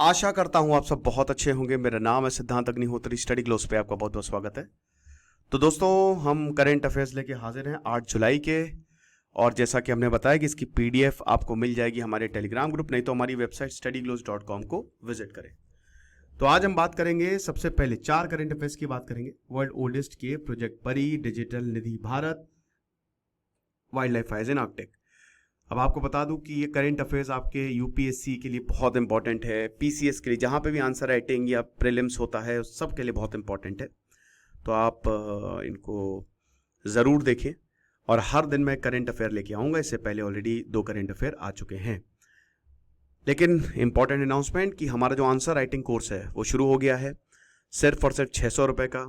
आशा करता हूं आप सब बहुत अच्छे होंगे। मेरा नाम है सिद्धांत अग्निहोत्री। स्टडी ग्लोस पे आपका बहुत बहुत स्वागत है। तो दोस्तों, हम करेंट अफेयर्स लेके हाजिर हैं 8 जुलाई के। और जैसा कि हमने बताया कि इसकी पीडीएफ आपको मिल जाएगी हमारे टेलीग्राम ग्रुप, नहीं तो हमारी वेबसाइट studyglows.com को विजिट करें। तो आज हम बात करेंगे, सबसे पहले 4 करेंट अफेयर्स की बात करेंगे। वर्ल्ड ओल्डेस्ट केव, प्रोजेक्ट परी, डिजिटल निधि भारत, वाइल्ड लाइफ फायर्स इन आर्कटिक। अब आपको बता दूं कि ये करंट अफेयर्स आपके यूपीएससी के लिए बहुत इंपॉर्टेंट है, पीसीएस के लिए, जहां पे भी आंसर राइटिंग या प्रीलिम्स होता है उस सब के लिए बहुत इंपॉर्टेंट है। तो आप इनको ज़रूर देखें। और हर दिन मैं करंट अफेयर लेके आऊँगा। इससे पहले ऑलरेडी 2 करंट अफेयर आ चुके हैं। लेकिन इंपॉर्टेंट अनाउंसमेंट कि हमारा जो आंसर राइटिंग कोर्स है वो शुरू हो गया है, सिर्फ और सिर्फ 600 रुपये का।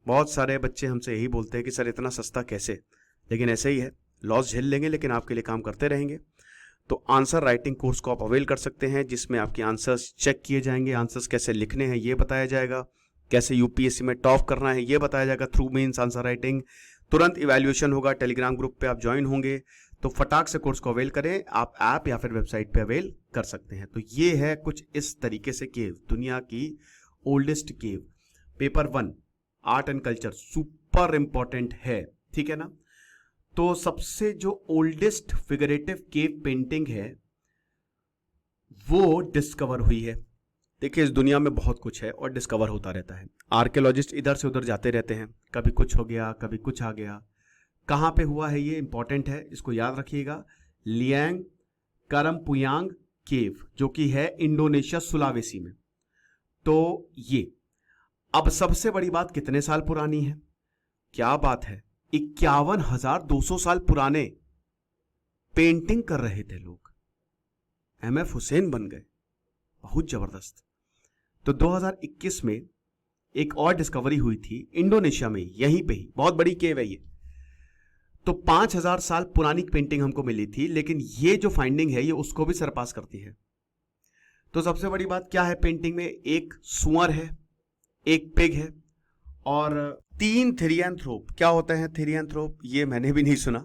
बहुत सारे बच्चे हमसे यही बोलते हैं कि सर इतना सस्ता कैसे, लेकिन ऐसे ही है, लॉस झेल लेंगे लेकिन आपके लिए काम करते रहेंगे। तो आंसर राइटिंग कोर्स को आप अवेल कर सकते हैं, जिसमें आपके आंसर्स चेक किए जाएंगे, आंसर्स कैसे लिखने हैं ये बताया जाएगा, कैसे यूपीएससी में टॉप करना है ये बताया जाएगा थ्रू मीन्स आंसर राइटिंग। तुरंत इवैल्यूएशन होगा, टेलीग्राम ग्रुप पे आप ज्वाइन होंगे। तो फटाक से कोर्स को अवेल करें। आप ऐप या फिर वेबसाइट पे अवेल कर सकते हैं। तो ये है कुछ इस तरीके से केव, दुनिया की oldest cave. Paper 1 art and culture super important है, ठीक है ना। तो सबसे जो ओल्डेस्ट फिगरेटिव केव पेंटिंग है वो डिस्कवर हुई है। देखिए, इस दुनिया में बहुत कुछ है और डिस्कवर होता रहता है। आर्कियोलॉजिस्ट इधर से उधर जाते रहते हैं, कभी कुछ हो गया कभी कुछ आ गया। कहाँ पे हुआ है ये इंपॉर्टेंट है, इसको याद रखिएगा। लियांग करमपुयांग केव, जो कि है इंडोनेशिया सुलावेसी में। तो ये अब सबसे बड़ी बात, कितने साल पुरानी है, क्या बात है, 51,200 साल पुराने पेंटिंग कर रहे थे लोग। एमएफ हुसैन बन गए, बहुत जबरदस्त। तो 2021 में एक और डिस्कवरी हुई थी इंडोनेशिया में, यहीं पे ही, बहुत बड़ी केव है ये। तो 5,000 साल पुरानी पेंटिंग हमको मिली थी, लेकिन ये जो फाइंडिंग है ये उसको भी सरपास करती है। तो सबसे बड़ी बात क्या है पेंटिंग में, एक सुअर है, एक पिग है और 3 थेरियांथ्रोप। क्या होता है थेरियांथ्रोप, ये मैंने भी नहीं सुना,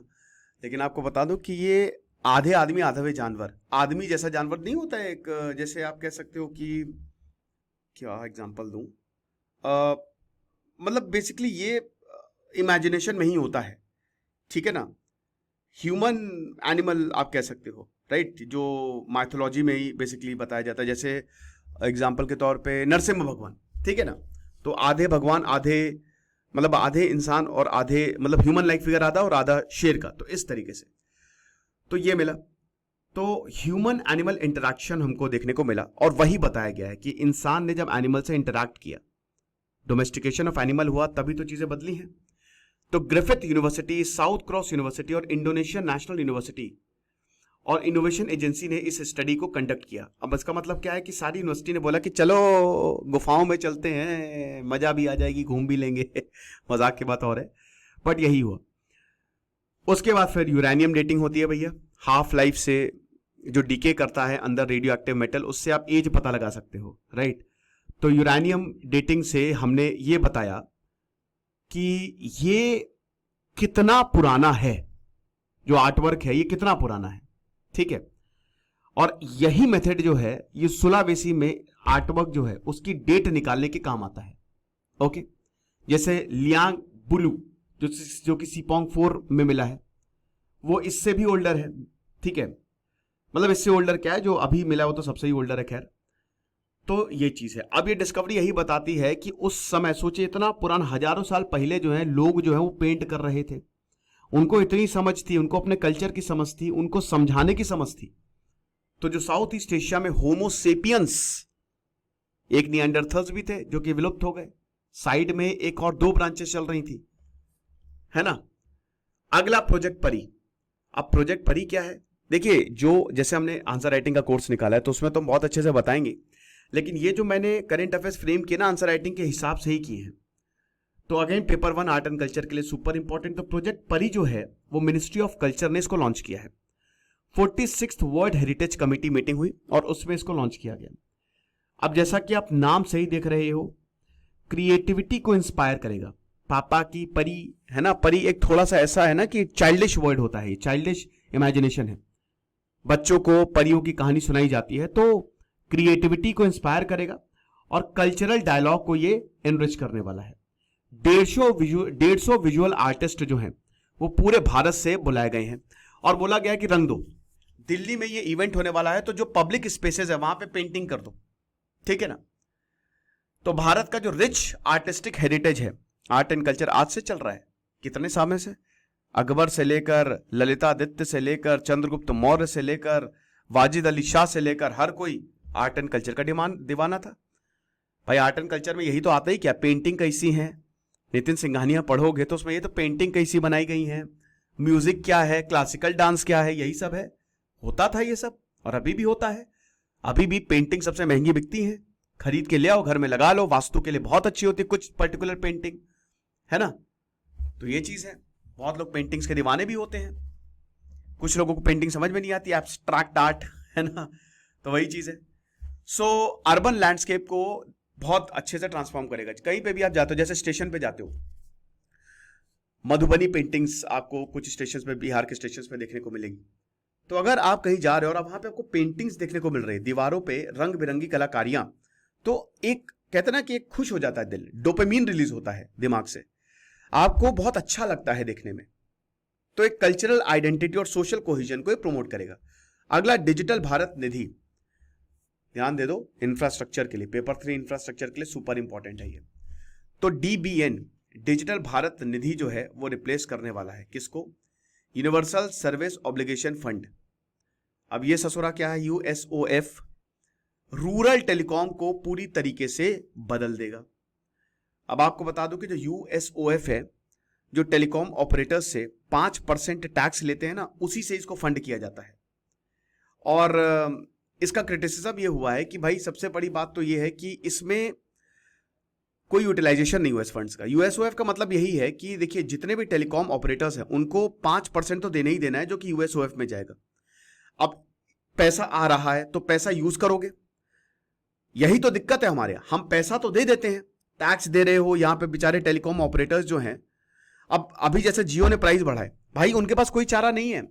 लेकिन आपको बता दूं कि ये आधे आदमी आधे हुए जानवर, आदमी जैसा जानवर नहीं होता है एक, जैसे आप कह सकते हो कि क्या एग्जांपल दूं, मतलब बेसिकली ये इमेजिनेशन में ही होता है, ठीक है ना। ह्यूमन एनिमल आप कह सकते हो, राइट, जो माइथोलॉजी में ही बेसिकली बताया जाता है। जैसे एग्जांपल के तौर पे नरसिम्हा भगवान, ठीक है ना। तो आधे भगवान, आधे मतलब आधे इंसान और आधे मतलब ह्यूमन लाइक फिगर आधा और आधा शेर का, तो इस तरीके से तो ये मिला। तो ह्यूमन एनिमल इंटरैक्शन हमको देखने को मिला और वही बताया गया है कि इंसान ने जब एनिमल से इंटरैक्ट किया, डोमेस्टिकेशन ऑफ एनिमल हुआ, तभी तो चीजें बदली हैं। तो Griffith university, south cross university और इंडोनेशियन नेशनल यूनिवर्सिटी और इनोवेशन एजेंसी ने इस स्टडी को कंडक्ट किया। अब इसका मतलब क्या है कि सारी यूनिवर्सिटी ने बोला कि चलो गुफाओं में चलते हैं, मजा भी आ जाएगी, घूम भी लेंगे मजाक की बात और है, बट यही हुआ। उसके बाद फिर यूरेनियम डेटिंग होती है भैया, हाफ लाइफ से जो डीके करता है अंदर रेडियो एक्टिव मेटल, उससे आप एज पता लगा सकते हो, राइट। तो यूरेनियम डेटिंग से हमने ये बताया कि ये कितना पुराना है, जो आर्टवर्क है ये कितना पुराना है, ठीक है। और यही मेथड जो है ये सुलावेसी में आर्टवर्क जो है उसकी डेट निकालने के काम आता है, ओके। जैसे लियांग बुलू जो कि सीपोंग 4 में मिला है, वो इससे भी ओल्डर है, ठीक है। मतलब इससे ओल्डर क्या है, जो अभी मिला वो तो सबसे ही ओल्डर है, खैर। तो ये चीज है। अब ये डिस्कवरी यही बताती है कि उस समय सोचिए, इतना पुराना, हजारों साल पहले जो है लोग जो है वो पेंट कर रहे थे, उनको इतनी समझ थी, उनको अपने कल्चर की समझ थी, उनको समझाने की समझ थी। तो जो साउथ ईस्ट एशिया में होमोसेपियंस, एक निएंडरथल्स भी थे जो कि विलुप्त हो गए, साइड में एक और 2 ब्रांचेस चल रही थी, है ना। अगला प्रोजेक्ट परी। अब प्रोजेक्ट परी क्या है, देखिए, जो जैसे हमने आंसर राइटिंग का कोर्स निकाला है तो उसमें तो हम बहुत अच्छे से बताएंगे, लेकिन ये जो मैंने करंट अफेयर्स फ्रेम किए ना आंसर राइटिंग के हिसाब से ही किए हैं। तो again paper 1 art and culture के लिए सुपर इंपॉर्टेंट। तो प्रोजेक्ट परी जो है वो मिनिस्ट्री ऑफ कल्चर ने इसको लॉन्च किया है। 46th world heritage committee meeting हुई और उसमें इसको लॉन्च किया गया। अब जैसा कि आप नाम से ही देख रहे हो, क्रिएटिविटी को इंस्पायर करेगा। पापा की परी है ना, परी एक थोड़ा सा ऐसा है ना कि चाइल्डिश वर्ड होता है, चाइल्डिश इमेजिनेशन है, बच्चों को परियों की कहानी सुनाई जाती है। तो क्रिएटिविटी को इंस्पायर करेगा और कल्चरल डायलॉग को ये एनरिच करने वाला है। 150 विजुअल आर्टिस्ट जो हैं वो पूरे भारत से बुलाए गए हैं और बोला गया कि रंग दो। दिल्ली में ये इवेंट होने वाला है तो जो पब्लिक स्पेसेस है वहां पे पेंटिंग कर दो, ठीक है ना। तो भारत का जो रिच आर्टिस्टिक हेरिटेज है, आर्ट एंड कल्चर आज से चल रहा है, कितने समय से, अकबर से लेकर ललितादित्य से लेकर चंद्रगुप्त मौर्य से लेकर वाजिद अली शाह से लेकर हर कोई आर्ट एंड कल्चर का दीवाना था। भाई आर्ट एंड कल्चर में यही तो आता ही क्या, पेंटिंग कैसी है, नितिन सिंघानिया पढ़ोगे तो उसमें ये तो पेंटिंग कैसी बनाई गई है, म्यूजिक क्या है, क्लासिकल डांस क्या है, यही सब है। होता था ये सब और अभी भी होता है। अभी भी पेंटिंग सबसे महंगी बिकती है, खरीद के ले आओ, घर में लगा लो, वास्तु के लिए बहुत अच्छी होती है कुछ पर्टिकुलर पेंटिंग, है ना। तो ये चीज है, बहुत लोग पेंटिंग्स के दीवाने भी होते हैं। कुछ लोगों को पेंटिंग समझ में नहीं आती, एब्स्ट्रैक्ट आर्ट, है ना। तो वही चीज है। सो अर्बन लैंडस्केप को बहुत अच्छे से ट्रांसफॉर्म करेगा। कहीं पे भी आप जाते हो, जैसे स्टेशन पे जाते हो, मधुबनी पेंटिंग्स आपको कुछ स्टेशन पे, बिहार के स्टेशन पे देखने को मिलेंगी। तो अगर आप कहीं जा रहे हो और वहां पे आपको पेंटिंग्स देखने को मिल रही है, दीवारों पे रंग बिरंगी कलाकारियां, तो एक कहते ना कि एक खुश हो जाता है दिल, डोपामिन रिलीज होता है दिमाग से, आपको बहुत अच्छा लगता है देखने में। तो एक कल्चरल आइडेंटिटी और सोशल कोहिजन को प्रमोट करेगा। अगला डिजिटल भारत निधि, ध्यान दे दो इंफ्रास्ट्रक्चर के लिए, पेपर 3 इंफ्रास्ट्रक्चर के लिए सुपर इंपॉर्टेंट है ये। तो डीबीएन डिजिटल भारत निधि जो है वो रिप्लेस करने वाला है किसको, यूनिवर्सल सर्विस ऑब्लिगेशन फंड। अब ये ससुरा क्या है, यूएसओएफ रूरल टेलीकॉम को पूरी तरीके से बदल देगा। अब आपको बता दूं कि जो यूएसओएफ है, जो टेलीकॉम ऑपरेटर्स से 5% टैक्स लेते हैं ना, उसी से इसको फंड किया जाता है। और इसका क्रिटिसिज्म ये हुआ है कि भाई सबसे बड़ी बात तो ये है कि इसमें कोई यूटिलाइजेशन नहीं हुआ इस फंड्स का। यूएसओएफ का मतलब यही है कि देखिए जितने भी टेलीकॉम ऑपरेटर्स हैं उनको 5% तो देना ही देना है, जो कि यूएसओएफ में जाएगा। अब पैसा आ रहा है तो पैसा यूज करोगे, यही तो दिक्कत है हमारे। हम पैसा तो दे देते हैं, टैक्स दे रहे हो, यहां पे बेचारे टेलीकॉम ऑपरेटर्स जो हैं, अब अभी जैसे जियो ने प्राइस बढ़ाए, भाई उनके पास कोई चारा नहीं है।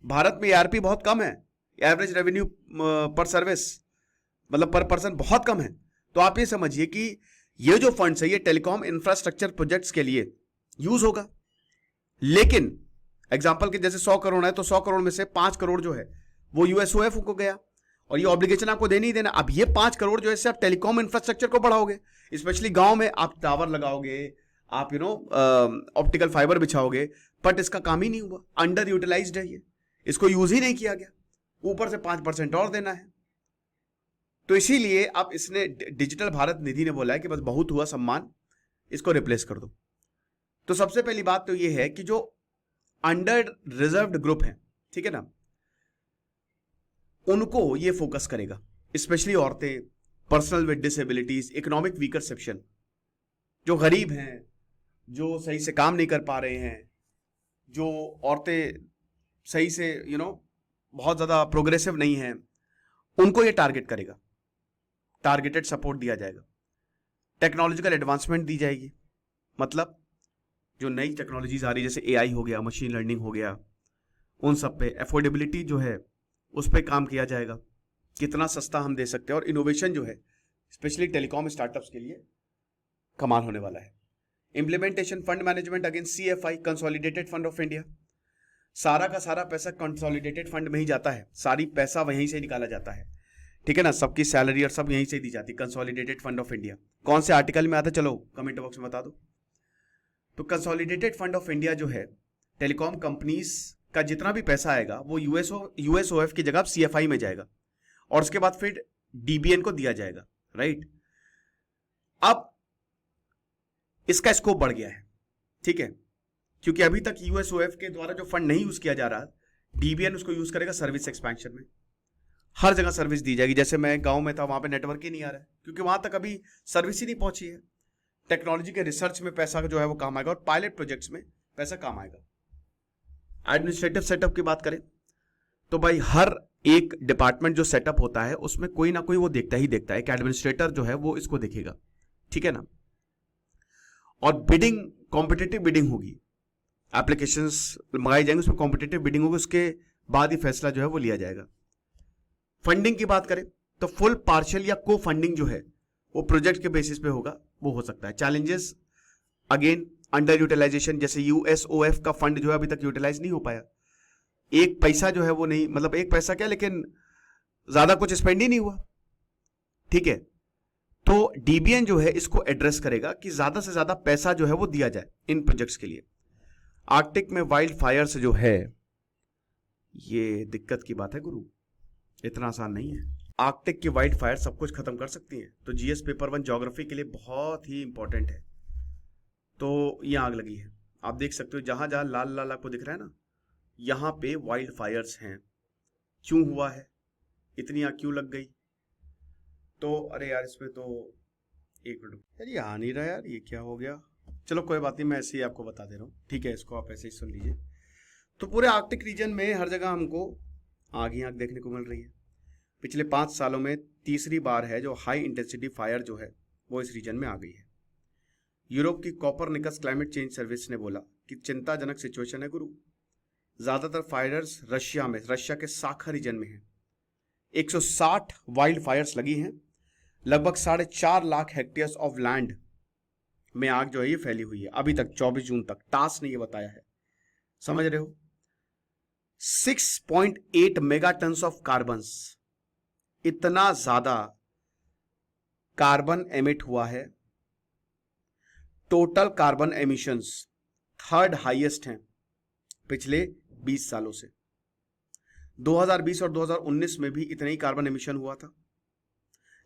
भारत में एआरपी बहुत कम है, एवरेज रेवेन्यू पर सर्विस मतलब पर पर्सन बहुत कम है। तो आप ये समझिए कि ये जो फंड्स है ये टेलीकॉम इंफ्रास्ट्रक्चर प्रोजेक्ट्स के लिए यूज होगा। लेकिन एग्जांपल के जैसे 100 करोड़ है तो 100 करोड़ में से 5 करोड़ जो है वो यूएसओएफ को गया और ये ऑब्लिगेशन आपको देनी ही देना। अब ये 5 करोड़ जो है इससे आप टेलीकॉम इंफ्रास्ट्रक्चर को बढ़ाओगे, स्पेशली गांव में आप टावर लगाओगे, आप ऑप्टिकल फाइबर बिछाओगे, बट इसका काम ही नहीं हुआ, अंडर यूटिलाइज्ड है ये, इसको यूज ही नहीं किया गया, ऊपर से 5% और देना है। तो इसीलिए अब इसने डिजिटल भारत निधि ने बोला है कि बस बहुत हुआ सम्मान, इसको रिप्लेस कर दो। तो सबसे पहली बात तो ये है कि जो अंडर रिजर्व्ड ग्रुप है, ठीक है ना, उनको ये फोकस करेगा, स्पेशली औरतें, personal with disabilities, economic weaker section, जो गरीब हैं, जो सही से काम नहीं कर पा रहे हैं, जो औरतें सही से बहुत ज्यादा प्रोग्रेसिव नहीं है, उनको ये टारगेट करेगा, टारगेटेड सपोर्ट दिया जाएगा। टेक्नोलॉजिकल एडवांसमेंट दी जाएगी, मतलब जो नई टेक्नोलॉजीज आ रही जैसे एआई हो गया, मशीन लर्निंग हो गया, उन सब पे अफोर्डेबिलिटी जो है उस पर काम किया जाएगा, कितना सस्ता हम दे सकते हैं। और इनोवेशन जो है स्पेशली टेलीकॉम स्टार्टअप्स के लिए कमाल होने वाला है। Implementation fund management against CFI, consolidated fund of India, सारा का सारा पैसा कंसोलिडेटेड फंड में ही जाता है, सारी पैसा वहीं से निकाला जाता है, ठीक है ना, सबकी सैलरी और सब यहीं से दी जाती है। कंसोलिडेटेड फंड ऑफ इंडिया कौन से आर्टिकल में आता है, चलो कमेंट बॉक्स में बता दो। तो कंसोलिडेटेड फंड ऑफ इंडिया जो है, टेलीकॉम कंपनीज का जितना भी पैसा आएगा वो यूएसओएफ की जगह सीएफआई में जाएगा और उसके बाद फिर डीबीएन को दिया जाएगा, राइट। अब इसका स्कोप बढ़ गया है, ठीक है, क्योंकि अभी तक यूएसओएफ के द्वारा जो फंड नहीं यूज किया जा रहा, डीबीएन उसको यूज करेगा सर्विस एक्सपेंशन में, हर जगह सर्विस दी जाएगी। जैसे मैं गांव में था, वहां पे नेटवर्क ही नहीं आ रहा है क्योंकि वहां तक अभी सर्विस ही नहीं पहुंची है। टेक्नोलॉजी के रिसर्च में पैसा जो है वो काम आएगा और पायलट प्रोजेक्ट्स में पैसा काम आएगा। एडमिनिस्ट्रेटिव सेटअप की बात करें तो भाई हर एक डिपार्टमेंट जो सेटअप होता है उसमें कोई ना कोई वो देखता ही देखता है, एक एडमिनिस्ट्रेटर जो है वो इसको देखेगा, ठीक है ना। और बिडिंग, कॉम्पिटिटिव बिडिंग होगी, एप्लीकेशंस मंगाई जाएंगे, उसमें कॉम्पिटिटिव बिडिंग होगी, उसके बाद ही फैसला जो है वो लिया जाएगा। फंडिंग की बात करें तो फुल पार्शियल या को फंडिंग जो है वो प्रोजेक्ट के बेसिस पे होगा, वो हो सकता है। चैलेंजेस अगेन अंडर यूटिलाइजेशन, जैसे यूएसओएफ का फंड जो है अभी तक यूटिलाइज नहीं हो पाया, एक पैसा जो है वो नहीं, मतलब एक पैसा क्या, लेकिन ज्यादा कुछ स्पेंड ही नहीं हुआ, ठीक है। तो डीबीएन जो है इसको एड्रेस करेगा कि ज्यादा से ज्यादा पैसा जो है वो दिया जाए इन प्रोजेक्ट्स के लिए। आर्कटिक में वाइल्ड फायर्स जो है ये दिक्कत की बात है गुरु, इतना आसान नहीं है। आर्कटिक की वाइल्ड फायर सब कुछ खत्म कर सकती है, तो जीएस पेपर 1 ज्योग्राफी के लिए बहुत ही इंपॉर्टेंट है। तो ये आग लगी है, आप देख सकते हो जहां जहां लाल लाल आपको दिख रहा है ना, यहां पे वाइल्ड फायर्स हैं। क्यों हुआ है, इतनी आग क्यों लग गई? तो अरे यार इसमें तो एक मिनट यार, ये आ नहीं रहा यार, ये क्या हो गया? चलो कोई बात नहीं, मैं ऐसे ही आपको बता दे रहा हूँ, ठीक है, इसको आप ऐसे ही सुन लीजिए। तो पूरे आर्कटिक रीजन में हर जगह हमको आग ही आग देखने को मिल रही है। पिछले 5 सालों में तीसरी बार है जो हाई इंटेंसिटी फायर जो है वो इस रीजन में आ गई है। यूरोप की कॉपरनिकस क्लाइमेट चेंज सर्विस ने बोला कि चिंताजनक सिचुएशन है गुरु। ज्यादातर फायर्स रशिया के साखा रीजन में है। 160 वाइल्ड फायर्स लगी हैं। लगभग 4.5 लाख हेक्टेयर्स ऑफ लैंड में आग जो है ये फैली हुई है अभी तक, 24 जून तक। टास ने ये बताया है, समझ रहे हो? 6.8 मेगाटन्स ऑफ कार्बन्स, इतना ज्यादा कार्बन एमिट हुआ है। Total carbon emissions 3rd highest हैं पिछले 20 सालों से। 2020 और 2019 में भी इतना ही कार्बन एमिशन हुआ था,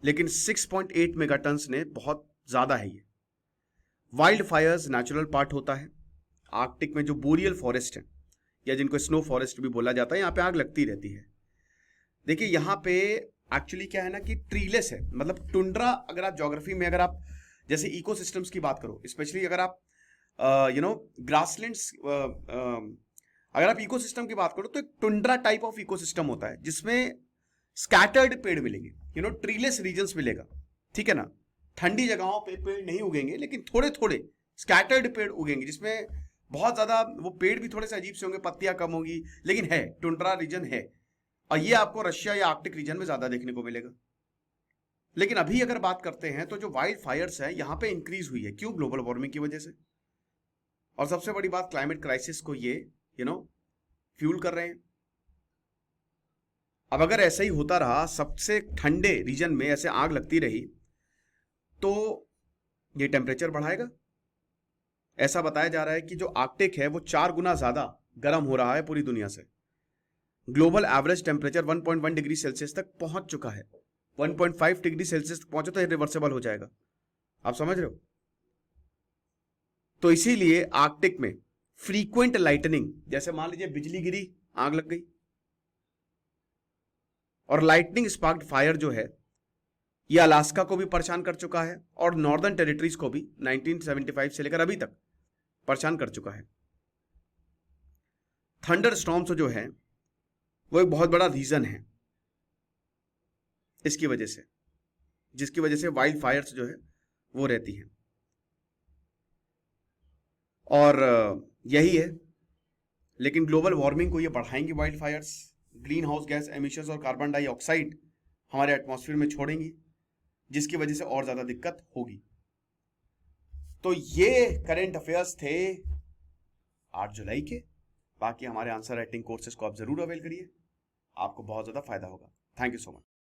लेकिन 6.8 मेगाटन्स ने बहुत ज्यादा है ये। वाइल्ड फायर्स नेचुरल पार्ट होता है। आर्कटिक में जो बोरियल फॉरेस्ट है या जिनको स्नो फॉरेस्ट भी बोला जाता है, यहां पे आग लगती रहती है। देखिए यहां पे एक्चुअली क्या है ना कि ट्रीलेस है, मतलब टुंड्रा। अगर आप ज्योग्राफी में अगर आप जैसे इकोसिस्टम्स की बात करो, स्पेशली अगर आप ग्रासलैंड्स, अगर आप इकोसिस्टम की बात करो तो एक टुंड्रा टाइप ऑफ इकोसिस्टम होता है जिसमें स्कैटर्ड पेड़ मिलेंगे, ट्रीलेस रीजन्स मिलेगा, ठीक है ना। ठंडी जगहों पे पेड़ नहीं उगेंगे, लेकिन थोड़े थोड़े स्कैटर्ड पेड़ उगेंगे जिसमें बहुत ज्यादा वो पेड़ भी थोड़े से अजीब से होंगे, पत्तियां कम होंगी, लेकिन है टुंड्रा रीजन है। और ये आपको रशिया या आर्कटिक रीजन में ज्यादा देखने को मिलेगा। लेकिन अभी अगर बात करते हैं तो जो वाइल्ड फायर्स है यहां पे इंक्रीज हुई है, क्यों? ग्लोबल वार्मिंग की वजह से। और सबसे बड़ी बात, क्लाइमेट क्राइसिस को ये फ्यूल कर रहे हैं। अब अगर ऐसा ही होता रहा, सबसे ठंडे रीजन में ऐसे आग लगती रही, तो ये टेम्परेचर बढ़ाएगा। ऐसा बताया जा रहा है कि जो आर्कटिक है वो 4 गुना ज्यादा गर्म हो रहा है पूरी दुनिया से। Global average temperature 1.1 degree Celsius तक पहुंच चुका है। 1.5 डिग्री सेल्सियस तक पहुंचे तो इरिवर्सिबल हो जाएगा, आप समझ रहे हो? तो इसीलिए आर्कटिक में फ्रीक्वेंट लाइटनिंग, जैसे मान लीजिए बिजली गिरी, आग लग गई, और लाइटनिंग स्पार्क्ड फायर जो है ये अलास्का को भी परेशान कर चुका है और नॉर्दर्न टेरिटरीज को भी 1975 से लेकर अभी तक परेशान कर चुका है। थंडर स्टॉर्म्स जो है वो एक बहुत बड़ा रीजन है इसकी वजह से, जिसकी वजह से वाइल्ड फायर्स जो है वो रहती हैं। और यही है, लेकिन ग्लोबल वार्मिंग को ये बढ़ाएंगी wildfires. Greenhouse gas emissions और कार्बन डाइऑक्साइड हमारे एटमॉस्फेयर में छोड़ेंगी, जिसकी वजह से और ज्यादा दिक्कत होगी। तो ये करंट अफेयर्स थे 8 जुलाई के। बाकी हमारे आंसर राइटिंग कोर्सेज को आप जरूर अवेल करिए, आपको बहुत ज्यादा फायदा होगा। Thank you so much.